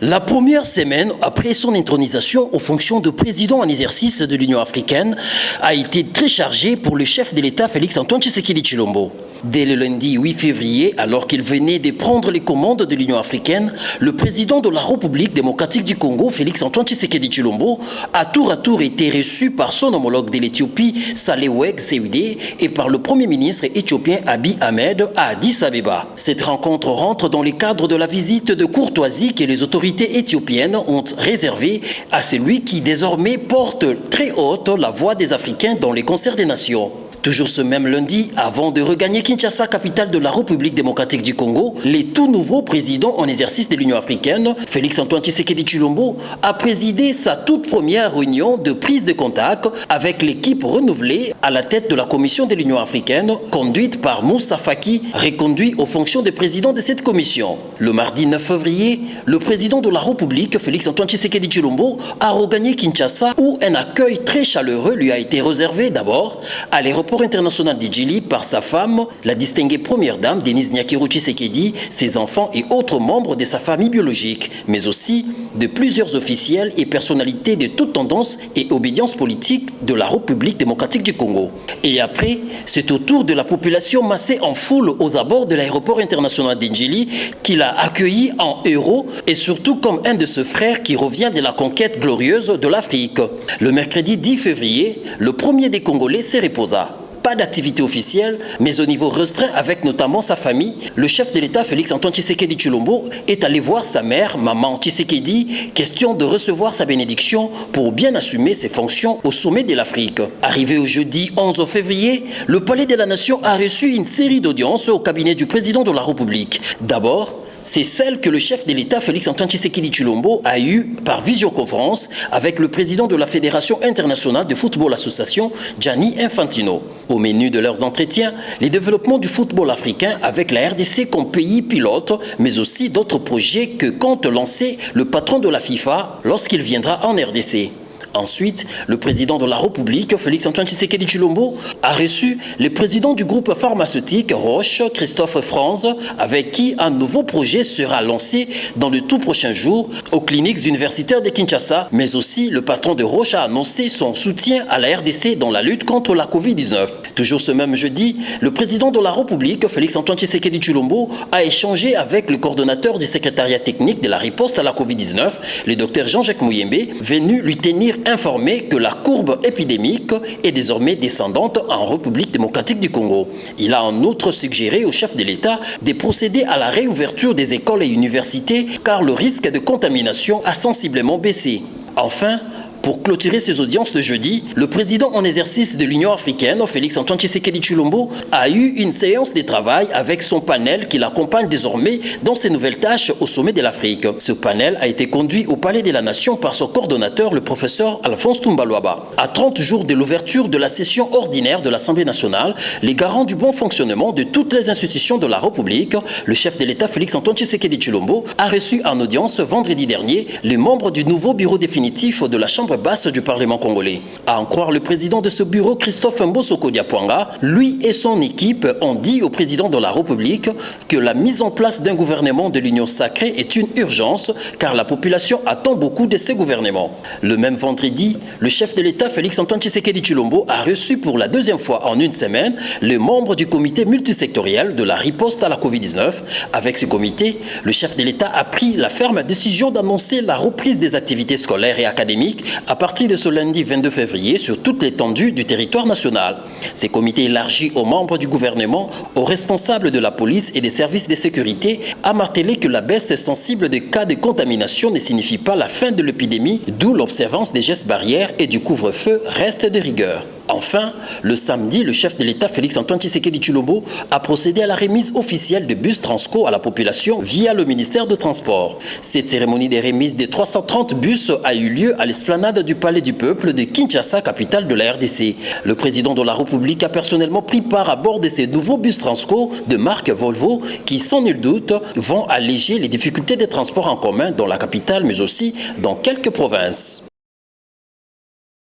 La première semaine après son intronisation aux fonctions de président en exercice de l'Union africaine a été très chargée pour le chef de l'État Félix-Antoine Tshisekedi Tshilombo. Dès le lundi 8 février, alors qu'il venait de prendre les commandes de l'Union africaine, le président de la République démocratique du Congo, Félix-Antoine Tshisekedi Tshilombo, a tour à tour été reçu par son homologue de l'Éthiopie, Saleh Ouek Zewde, et par le premier ministre éthiopien Abiy Ahmed à Addis Abeba. Cette rencontre rentre dans le cadre de la visite de courtoisie que les autorités éthiopiennes ont réservée à celui qui désormais porte très haute la voix des Africains dans les concerts des nations. Toujours ce même lundi, avant de regagner Kinshasa, capitale de la République démocratique du Congo, le tout nouveau président en exercice de l'Union africaine, Félix-Antoine Tshisekedi Tshilombo, a présidé sa toute première réunion de prise de contact avec l'équipe renouvelée à la tête de la Commission de l'Union africaine, conduite par Moussa Faki, reconduit aux fonctions de président de cette commission. Le mardi 9 février, le président de la République, Félix-Antoine Tshisekedi Tshilombo, a regagné Kinshasa où un accueil très chaleureux lui a été réservé d'abord à l'aéroport international d'Idjili par sa femme, la distinguée première dame Denise Nyakeru Tshisekedi, ses enfants et autres membres de sa famille biologique, mais aussi de plusieurs officiels et personnalités de toute tendance et obédience politique de la République démocratique du Congo. Et après, c'est au tour de la population massée en foule aux abords de l'aéroport international d'Idjili qu'il a accueilli en héros et surtout comme un de ses frères qui revient de la conquête glorieuse de l'Afrique. Le mercredi 10 février, le premier des Congolais se reposa. Pas d'activité officielle, mais au niveau restreint avec notamment sa famille, le chef de l'État Félix-Antoine Tshisekedi Tshilombo est allé voir sa mère, maman Tshisekedi, question de recevoir sa bénédiction pour bien assumer ses fonctions au sommet de l'Afrique. Arrivé au jeudi 11 février, le Palais de la Nation a reçu une série d'audiences au cabinet du président de la République. D'abord, c'est celle que le chef de l'État, Félix-Antoine Tshisekedi Tshilombo, a eue par visioconférence avec le président de la Fédération internationale de football association, Gianni Infantino. Au menu de leurs entretiens, les développements du football africain avec la RDC comme pays pilote, mais aussi d'autres projets que compte lancer le patron de la FIFA lorsqu'il viendra en RDC. Ensuite, le président de la République, Félix-Antoine Tshisekedi Tshilombo, a reçu le président du groupe pharmaceutique Roche, Christophe Franz, avec qui un nouveau projet sera lancé dans les tout prochains jours aux cliniques universitaires de Kinshasa, mais aussi le patron de Roche a annoncé son soutien à la RDC dans la lutte contre la Covid-19. Toujours ce même jeudi, le président de la République, Félix-Antoine Tshisekedi Tshilombo, a échangé avec le coordonnateur du secrétariat technique de la riposte à la Covid-19, le docteur Jean-Jacques Mouyembe, venu lui tenir informé que la courbe épidémique est désormais descendante en République démocratique du Congo. Il a en outre suggéré au chef de l'État de procéder à la réouverture des écoles et universités car le risque de contamination a sensiblement baissé. Enfin, pour clôturer ces audiences de jeudi, le président en exercice de l'Union africaine, Félix-Antoine Tshisekedi Tshilombo, a eu une séance de travail avec son panel qui l'accompagne désormais dans ses nouvelles tâches au sommet de l'Afrique. Ce panel a été conduit au Palais de la Nation par son coordonnateur, le professeur Alphonse Toumba-Luaba. À 30 jours de l'ouverture de la session ordinaire de l'Assemblée nationale, les garants du bon fonctionnement de toutes les institutions de la République, le chef de l'État Félix-Antoine Tshisekedi Tshilombo a reçu en audience vendredi dernier les membres du nouveau bureau définitif de la Chambre basse du Parlement congolais. À en croire le président de ce bureau, Christophe Mbosoko Diapwanga, lui et son équipe ont dit au président de la République que la mise en place d'un gouvernement de l'Union sacrée est une urgence car la population attend beaucoup de ce gouvernement. Le même vendredi, le chef de l'État Félix-Antoine Tshisekedi Tshilombo a reçu pour la deuxième fois en une semaine les membres du comité multisectoriel de la riposte à la Covid-19. Avec ce comité, le chef de l'État a pris la ferme décision d'annoncer la reprise des activités scolaires et académiques à partir de ce lundi 22 février sur toute l'étendue du territoire national. Ces comités élargis aux membres du gouvernement, aux responsables de la police et des services de sécurité, a martelé que la baisse sensible des cas de contamination ne signifie pas la fin de l'épidémie, d'où l'observance des gestes barrières et du couvre-feu reste de rigueur. Enfin, le samedi, le chef de l'État Félix-Antoine Tshisekedi Tshilombo a procédé à la remise officielle de bus Transco à la population via le ministère de Transport. Cette cérémonie de remise de 330 bus a eu lieu à l'esplanade du Palais du Peuple de Kinshasa, capitale de la RDC. Le président de la République a personnellement pris part à bord de ces nouveaux bus Transco de marque Volvo qui, sans nul doute, vont alléger les difficultés des transports en commun dans la capitale mais aussi dans quelques provinces.